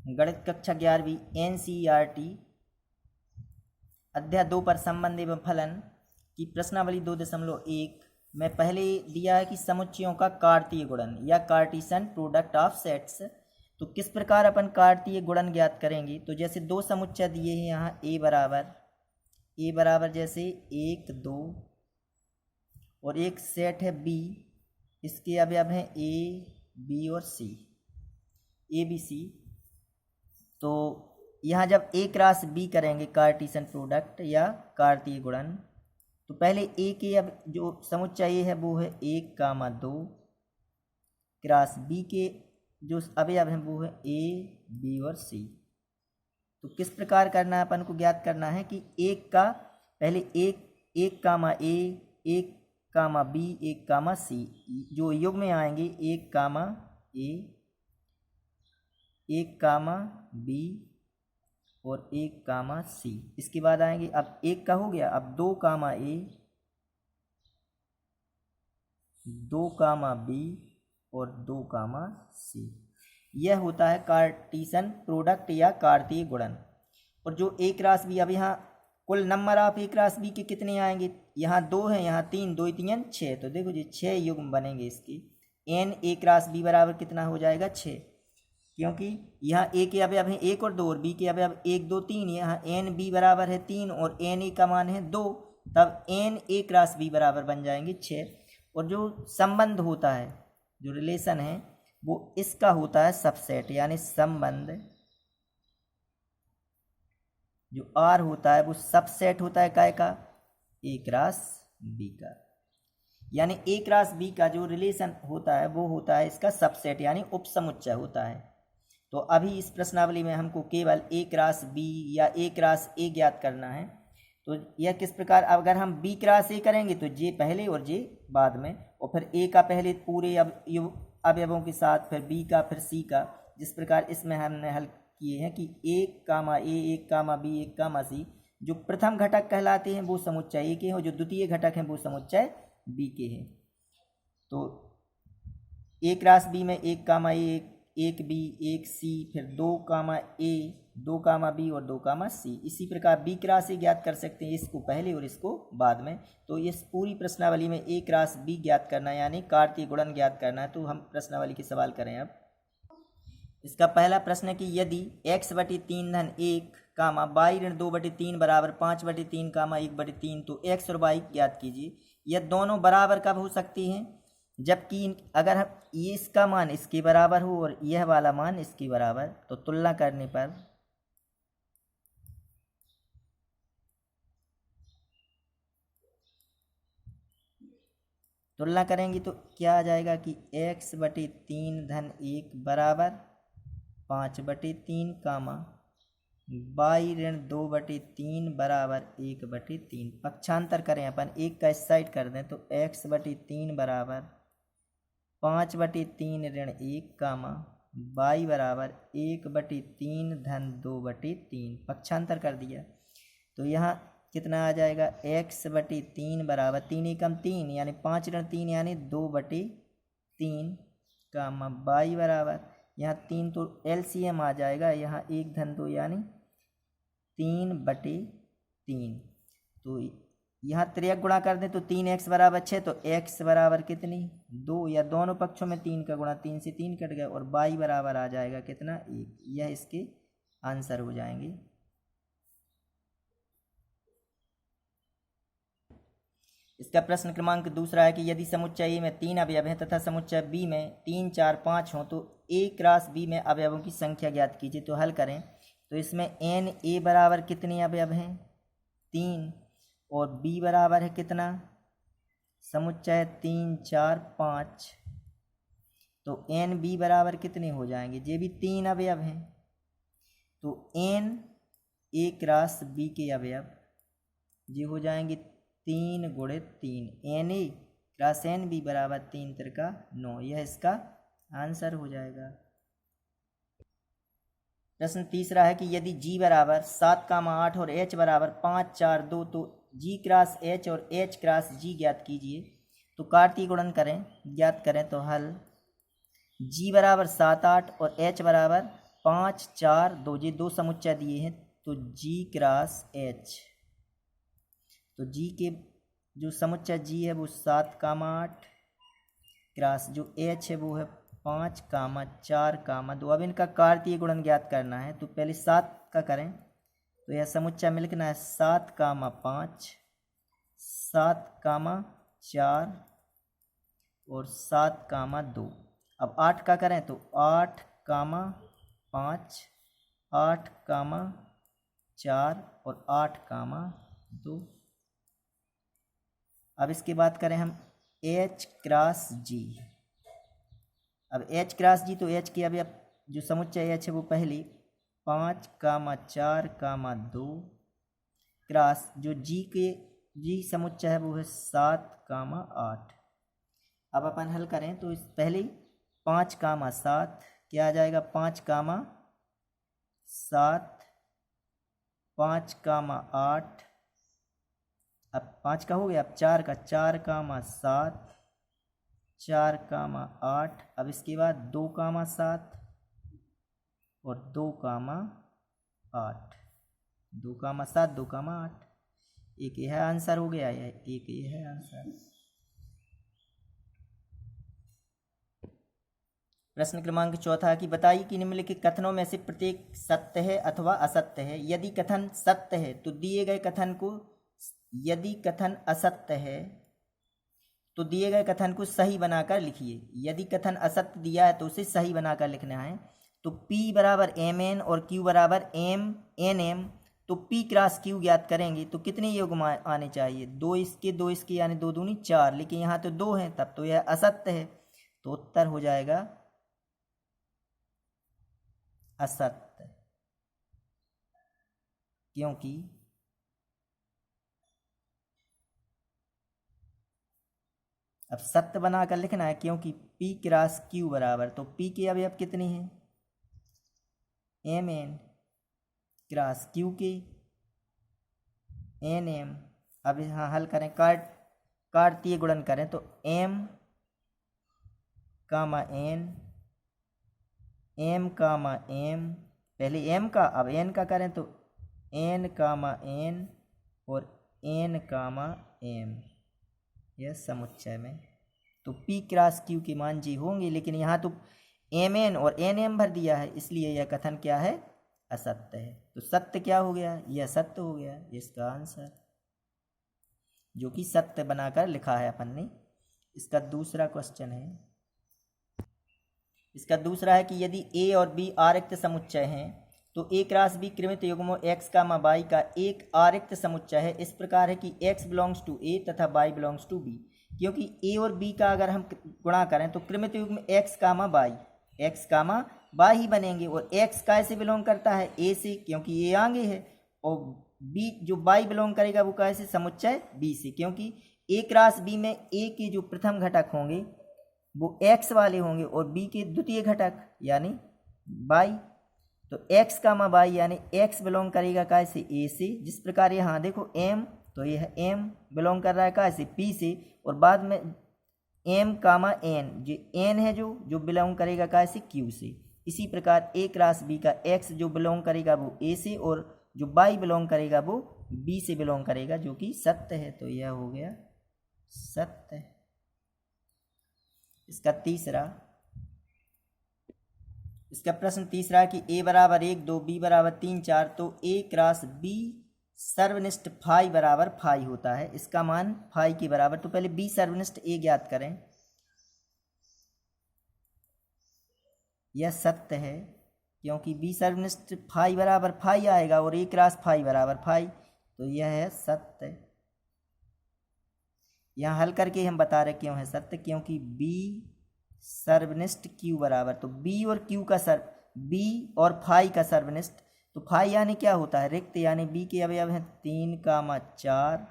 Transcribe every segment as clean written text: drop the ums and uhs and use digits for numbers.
गणित कक्षा 11वीं NCERT अध्याय 2 पर संबंध एवं फलन की प्रश्नावली 2.1 में पहले दिया है कि समुच्चयों का कार्तीय गुणन या कार्टीशन प्रोडक्ट ऑफ सेट्स। तो किस प्रकार अपन कार्तीय गुणन ज्ञात करेंगे। तो जैसे दो समुच्चय दिए हैं यहाँ ए बराबर जैसे 1 2 और एक सेट है बी, इसके अवयव हैं ए बी और सी, ए बी सी। तो यहाँ जब ए क्रॉस बी करेंगे कार्टीशन प्रोडक्ट या कार्तीय गुणन, तो पहले ए के अब जो समुच्चय है वो है 1, 2 क्रॉस बी के जो अवयव हैं वो है ए बी और सी। तो किस प्रकार करना है अपन को ज्ञात करना है कि एक का पहले एक कामा ए, 1, बी, 1, सी जो युग में आएंगे 1, ए, 1, बी और 1, सी। इसके बाद आएंगे अब 1 का हो गया, अब 2, ए, 2, बी और 2, सी। यह होता है कार्टीशन प्रोडक्ट या कार्तीय गुणन। और जो ए क्रॉस बी, अब यहाँ कुल number of A cross B के कितने आएंगे, यहाँ 2 हैं, यहाँ 3, 2 3 6। तो देखो जी 6 युग्म बनेंगे इसके। एन ए क्रॉस बी बराबर कितना हो जाएगा 6, क्योंकि यहाँ ए के अवयव हैं 1 और 2 और बी के अवयव 1 2 3। यहाँ एन बी बराबर है 3 और एन ए का मान है 2, तब एन ए क्रॉस बी बराबर बन जाएंगे 6। और जो संबंध होता है, जो रिलेशन है, वो इसका होता है सबसेट, यानी संबंध जो आर होता है वो सबसेट होता है काय का, ए क्रॉस बी का। यानी ए क्रॉस बी का जो रिलेशन होता है वो होता है इसका सबसेट, यानी उपसमुच्चय होता है। तो अभी इस प्रश्नावली में हमको केवल ए क्रॉस बी या ए क्रॉस ए ज्ञात करना है। तो यह किस प्रकार, अगर हम बी क्रॉस ए करेंगे तो जे पहले और जे बाद में, और फिर ए का पहले पूरे अवयवों के साथ, फिर बी का, फिर सी का। जिस प्रकार इसमें हमने हल किए हैं कि 1, ए, 1, बी, 1, सी जो प्रथम घटक कहलाते हैं वो समुच्चय ए के हैं, और जो द्वितीय घटक हैं वो समुच्चय बी के हैं। तो ए क्रॉस बी में 1, ए, 1 बी, 1 सी, फिर 2, ए, 2, बी और 2, सी। इसी प्रकार बी क्रॉस ए ज्ञात कर सकते हैं, इसको पहले और इसको बाद में। तो इस पूरी प्रश्नावली में ए क्रॉस बी ज्ञात करना यानी कार्तीय गुणन ज्ञात करना है। तो हम प्रश्नावली के सवाल करें। अब इसका पहला प्रश्न है कि यदि x/3 धन 1, y ऋण 2/3 बराबर 5/3, 1/3, तो x और y ज्ञात कीजिए। यह दोनों बराबर कब हो सकती हैं, जबकि अगर हम ये इसका मान इसके बराबर हो और यह वाला मान इसके बराबर। तो तुलना करने पर तुलना करेंगे तो क्या आ जाएगा कि x/3 धन 1 बराबर 5/3, y ऋण 2/3 बराबर 1/3। पक्षांतर करें अपन, एक का इस साइड कर दें तो x/3 बराबर 5/3 ऋण 1, y बराबर 1/3 धन 2/3। पक्षांतर कर दिया तो यहाँ कितना आ जाएगा, x/3 बराबर 3 एकम 3 यानी 5 ऋण 3 यानी 2/3, y बराबर यहाँ 3 तो LCM आ जाएगा, यहाँ 1 धन 2 यानी 3/3। तो यहाँ त्रियक गुणा कर दें तो 3x बराबर 6, तो x बराबर कितनी 2, या दोनों पक्षों में 3 का गुणा, 3 से 3 कट गया, और y बराबर आ जाएगा कितना 1। यह इसके आंसर हो जाएंगे। इसका प्रश्न क्रमांक दूसरा है कि यदि समुच्चय ए में 3 अवयव हैं तथा समुच्चय बी में 3, 4, 5 हों, तो ए क्रॉस बी में अवयवों की संख्या ज्ञात कीजिए। तो हल करें तो इसमें एन ए बराबर कितने अवयव हैं 3, और बी बराबर है कितना, समुच्चय 3, 4, 5। तो एन बी बराबर कितने हो जाएंगे, ये भी 3 अवयव हैं। तो एन ए क्रॉस बी के अवयव ये हो जाएंगे 3 गुणित 3, n A cross n B बराबर 3 त्रिका 9। यह इसका आंसर हो जाएगा। प्रश्न तीसरा है कि यदि g बराबर 7, 8 और h बराबर 5, 4, 2, तो g क्रॉस h और h क्रॉस g ज्ञात कीजिए। तो कार्तीय गुणन करें, ज्ञात करें तो हल g बराबर 7, 8 और h बराबर 5 4 2, ये दो समुच्चय दिए हैं, तो जी क्रॉस एच, तो जी के जो समुच्चय जी है वो 7 कामा 8 क्रॉस जो एच है वो है 5 कामा 4 कामा 2। अब इनका कार्तीय गुणन ज्ञात करना है, तो पहले 7 का करें, तो यह समुच्चय में लिखना है 7 कामा 5, 7 कामा 4 और 7 कामा 2। अब 8 का करें तो 8 कामा 5, 8 कामा 4 और 8 कामा 2। अब इसके बाद करें हम H क्रॉस G। अब H क्रॉस G, तो H की अभी अब जो समुच्चय H है वो पहली 5 कामा 4 कामा 2 क्रॉस जो G के G समुच्चय है वो है 7 कामा 8। अब अपन हल करें तो इस पहले 5 कामा 7 क्या आ जाएगा, 5 कामा 7, 5 कामा 8, अब 5 का हो गया, अब 4 का 4 कामा 7, 4 कामा 8। अब इसके बाद 2 कामा 7 और 2 कामा 8, 2 कामा 7 2 कामा 8, एक यह आंसर हो गया, एक यह है आंसर। प्रश्न क्रमांक 4 कि बताइए कि निम्नलिखित कथनों में से प्रत्येक सत्य है अथवा असत्य है। यदि कथन सत्य है तो दिए गए कथन को, यदि कथन असत्य है तो दिए गए कथन को सही बनाकर लिखिए। यदि कथन असत्य दिया है तो उसे सही बनाकर लिखना है। तो P बराबर mn और Q बराबर nm, तो P क्रॉस Q ज्ञात करेंगे तो कितने युग्म आने चाहिए, 2 इसके यानी 2 दूनी 4, लेकिन यहाँ तो 2 हैं, तब तो यह असत्य है, तो उत्तर हो जाएगा असत्य। क्योंकि अब सत्य बनाकर लिखना है, क्योंकि P क्रॉस Q बराबर, तो P की अब कितनी है mn क्रॉस Q के nm। अब यहाँ हल करें, कार्तीय गुणन करें तो m कामा n, m कामा m, पहले m का अब n का करें तो n कामा n और n कामा m, यह समुच्चय में। तो P क्रॉस Q के मान जी होंगे, लेकिन यहाँ तो mn और nm भर दिया है, इसलिए यह कथन क्या है, असत्य है। तो सत्य क्या हो गया, यह सत्य हो गया, इसका आंसर जो कि सत्य बनाकर लिखा है अपन ने। इसका दूसरा क्वेश्चन है, इसका दूसरा है कि यदि a और b आरिक्त समुच्चय हैं तो a क्रॉस b क्रमित युग्मों x कामा y का एक आरिक्त समुच्चय है। इस प्रकार है कि x बिलोंग्स टू a तथा y बिलोंग्स टू b। क्योंकि a और b का अगर हम गुणा करें तो क्रमित युग्म x कामा y ही बनेंगे, और x कैसे बिलोंग करता है, a से, क्योंकि a आगे है, और b जो y बिलोंग करेगा वो कैसे, समुच्चय b से, क्योंकि a क्रॉस b में a के जो प्रथम घटक होंगे वो x वाले होंगे और b के द्वितीय घटक यानी y। तो x कामा y यानी x बिलोंग करेगा कैसे, a से। जिस प्रकार यहाँ देखो m, तो यह m बिलोंग कर रहा है कैसे, p से, और बाद में m कामा n, जो n है जो बिलोंग करेगा कैसे, q से। इसी प्रकार a क्रॉस b का x जो बिलोंग करेगा वो a से, और जो y बिलोंग करेगा वो b से बिलोंग करेगा, जो कि सत्य है। तो यह हो गया सत्य। इसका प्रश्न तीसरा है कि a बराबर 1 2 b बराबर 3 4, तो a क्रॉस b सर्वनिष्ठ फाई बराबर फाई होता है। इसका मान फाई के बराबर, तो पहले b सर्वनिष्ठ a ज्ञात करें। यह सत्य है, क्योंकि b सर्वनिष्ठ फाई बराबर फाई आएगा और a क्रॉस फाई बराबर फाई, तो यह है सत्य। यहाँ हल करके हम बता रहे क्यों है सत्य, क्योंकि b सर्वनिष्ठ q बराबर, तो b और q का b और फाई का सर्वनिष्ठ, तो फाई यानी क्या होता है, रिक्त, यानी b के अवयव हैं 3 कामा 4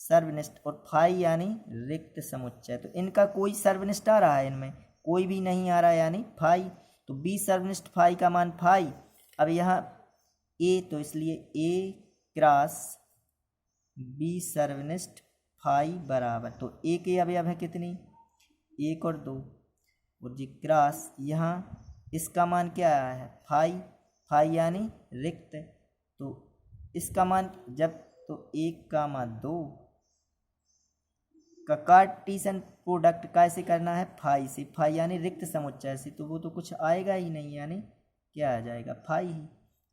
सर्वनिष्ठ, और फाई यानी रिक्त समुच्चय। तो इनका कोई सर्वनिष्ठ आ रहा है, इनमें कोई भी नहीं आ रहा है, यानी फाई। तो b सर्वनिष्ठ फाई का मान फाई। अब यहाँ a, तो इसलिए a क्रॉस b सर्वनिष्ठ फाई बराबर, तो a के अवयव है कितनी, 1 और 2, और जी क्रॉस यहाँ इसका मान क्या है फाई, फाई यानी रिक्त। तो इसका मान जब तो 1,2 का कार्टीशन प्रोडक्ट कैसे करना है फाई से, फाई यानी रिक्त समुच्चय से, तो वो तो कुछ आएगा ही नहीं, यानी क्या आ जाएगा फाई ही,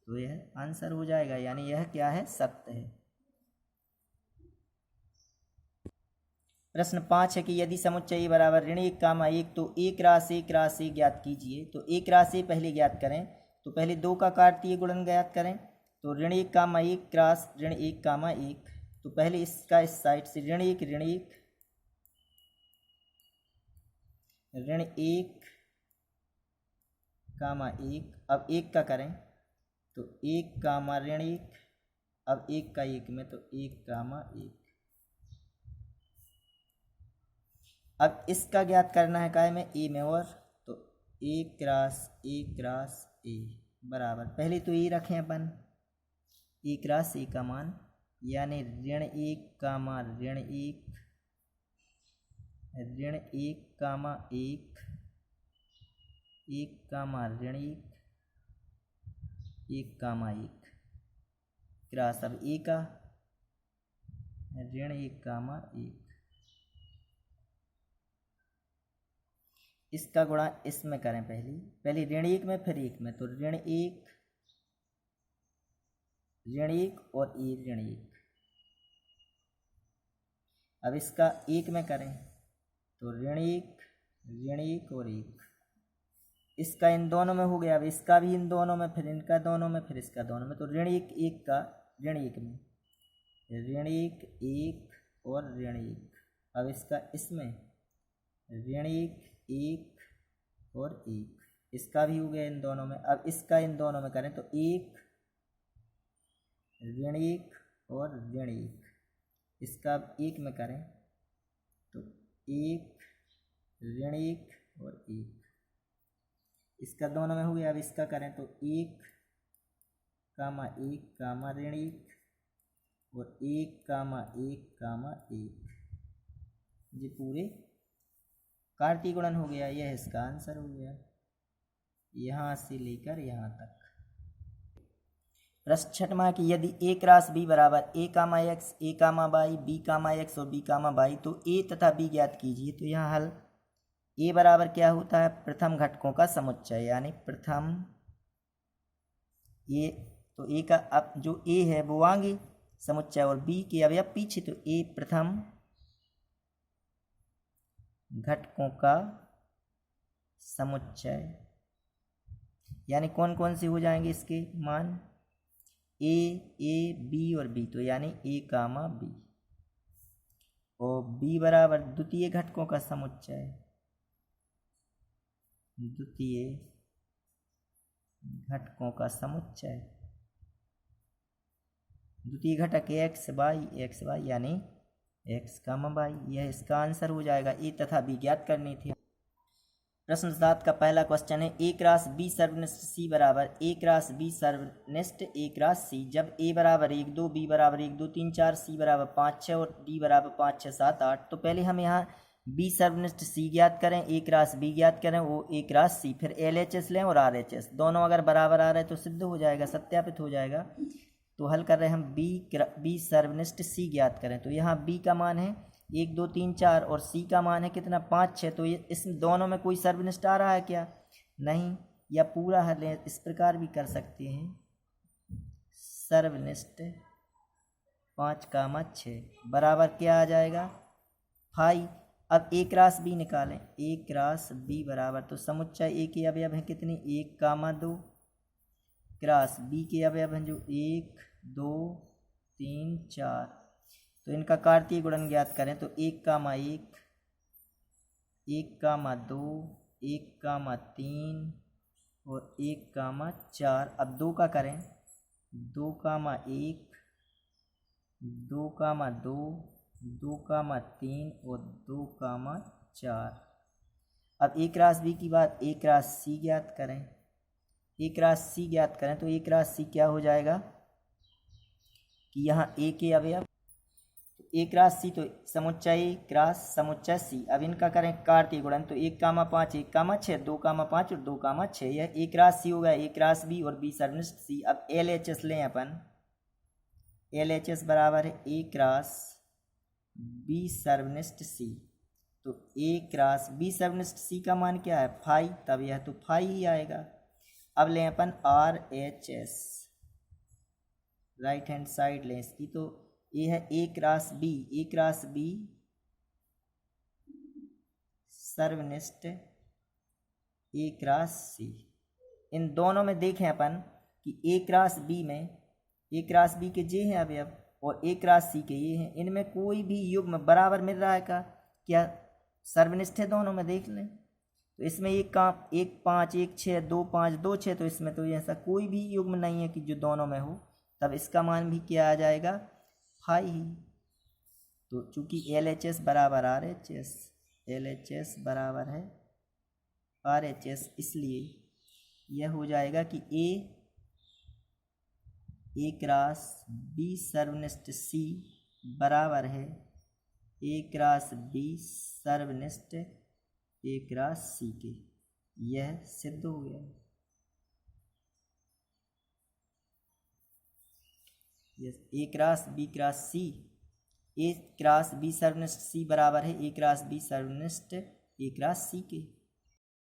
तो यह आंसर हो जाएगा, यानी यह क्या है सत्य है। प्रश्न 5 है कि यदि समुच्चय बराबर ऋण 1,1 तो एक राशि ज्ञात कीजिए। तो एक राशि पहले ज्ञात करें, तो पहले 2 का कार्तीय गुणन ज्ञात करें। तो ऋण 1,1 क्रॉस ऋण 1,1, तो पहले इसका इस साइड से ऋण 1 ऋण 1 ऋण 1,1, अब 1 का करें तो 1 कामा ऋण 1, अब 1 का 1 में तो 1,1। अब इसका ज्ञात करना है काय में ए में, और तो ए क्रॉस ए बराबर पहले तो ए रखें अपन ए क्रॉस ए का मान, यानी ऋण 1 कामा ऋण 1 ऋण 1 कामा 1 1 कामा ऋण 1 कामा 1 क्रॉस अब ए का ऋण 1 कामा 1, इसका गुणा इसमें करें पहले ऋण 1 में फिर 1 में, तो ऋण 1 और ए ऋण 1। अब इसका 1 में करें तो ऋण 1 और 1, इसका इन दोनों में हो गया, अब इसका भी इन दोनों में, फिर इनका दोनों में, फिर इसका दोनों में, तो ऋण 1 का ऋण 1 में ऋण 1 और ऋण 1, अब इसका इसमें ऋण 1 और 1, इसका भी हो गया इन दोनों में। अब इसका इन दोनों में करें तो 1 ऋण 1 और ऋण 1, इसका 1 में करें तो 1 ऋण 1 और 1, इसका दोनों में हो गया। अब इसका करें तो 1 कामा 1 कामा ऋण 1 और 1 कामा 1, ये पूरे कार्तीय गुणन हो गया, यह इसका आंसर हो गया, यहाँ से लेकर यहाँ तक। प्रश्न 6वां कि यदि ए क्रॉस बी बराबर ए कामा एक्स ए comma y B comma x और बी कामा वाई, तो ए तथा बी ज्ञात कीजिए। तो यहाँ हल ए बराबर क्या होता है प्रथम घटकों का समुच्चय, यानी प्रथम ए, तो ए का अब जो ए है वो आगे समुच्चय और बी के अवयव पीछे, तो ए प्रथम घटकों का समुच्चय, यानी कौन कौन से हो जाएंगे इसके मान ए बी और बी, तो यानी ए कामा बी, और बी बराबर द्वितीय घटकों का समुच्चय, द्वितीय घटकों का समुच्चय, द्वितीय घटक एक्स वाई यानी एक्स कामा वाई, यह इसका आंसर हो जाएगा। ए तथा बी ज्ञात करनी थी। प्रश्न 7 का पहला क्वेश्चन है ए क्रॉस बी सर्वनिष्ठ सी बराबर ए क्रॉस बी सर्वनिष्ठ ए क्रॉस सी, जब ए बराबर 1 2 बी बराबर 1 2 3 4 सी बराबर 5 6 और डी बराबर 5 6 7 8। तो पहले हम यहाँ बी सर्वनिष्ठ सी ज्ञात करें, ए क्रॉस बी ज्ञात करें, वो ए क्रॉस सी, फिर LHS लें और RHS, दोनों अगर बराबर आ रहे तो सिद्ध हो जाएगा, सत्यापित हो जाएगा। तो हल कर रहे हैं हम बी सर्वनिष्ठ सी ज्ञात करें, तो यहाँ बी का मान है 1 2 3 4 और सी का मान है कितना 5 6, तो ये इस दोनों में कोई सर्वनिष्ठ आ रहा है क्या, नहीं, या पूरा हल इस प्रकार भी कर सकते हैं सर्वनिष्ठ 5 6 बराबर क्या आ जाएगा फाई। अब ए क्रॉस बी निकालें, ए क्रॉस बी बराबर, तो समुच्चय ए के अवयव हैं कितने 1 2 क्रॉस बी के अवयव हैं जो 1 2 3 4, तो इनका कार्तीय गुणन ज्ञात करें तो 1 कामा 1 1 कामा 2 1 कामा 3 और 1 कामा 4। अब 2 का करें 2 कामा 1 2 कामा 2 2 कामा 3 और 2 कामा 4। अब ए क्रॉस बी की बात ए क्रॉस सी ज्ञात करें, ए क्रॉस सी ज्ञात करें तो ए क्रॉस सी क्या हो जाएगा कि यहाँ ए के अवयव, तो ए क्रॉस सी तो समुच्चय ए क्रॉस समुच्चय सी। अब इनका करें कार्तीय गुणन तो 1,5 1,6 2,5 और 2,6 यह ए क्रॉस सी हो गया, ए क्रॉस बी और बी सर्वनिष्ठ सी। अब LHS लें अपन, LHS बराबर है ए क्रॉस बी सर्वनिष्ठ सी। तो ए क्रॉस बी सर्वनिष्ठ सी का मान क्या है 5, तब यह तो 5 ही आएगा। अब लें अपन RHS, राइट हैंड साइड लें इसकी, तो ये है ए क्रॉस बी, ए क्रॉस बी सर्वनिष्ठ ए क्रॉस सी। इन दोनों में देखें अपन कि ए क्रॉस बी में ए क्रॉस बी के जे हैं अवयव और ए क्रॉस सी के ये हैं, इनमें कोई भी युग्म बराबर मिल रहा है का, क्या सर्वनिष्ठ है दोनों में, देख लें। तो इसमें एक 5 1 6 2 5 2 6, तो इसमें तो ऐसा कोई भी युग्म नहीं है कि जो दोनों में हो, तब इसका मान भी क्या आ जाएगा 5 ही। तो चूंकि LHS बराबर RHS, LHS बराबर है RHS, इसलिए यह हो जाएगा कि ए क्रॉस बी सर्वनिष्ठ सी बराबर है ए क्रॉस बी सर्वनिष्ठ ए क्रॉस सी के। यह सिद्ध हो गया। यस, ए क्रॉस बी क्रॉस सी, ए क्रॉस बी सर्वनिष्ठ सी बराबर है ए क्रॉस बी सर्वनिष्ठ ए क्रॉस सी के।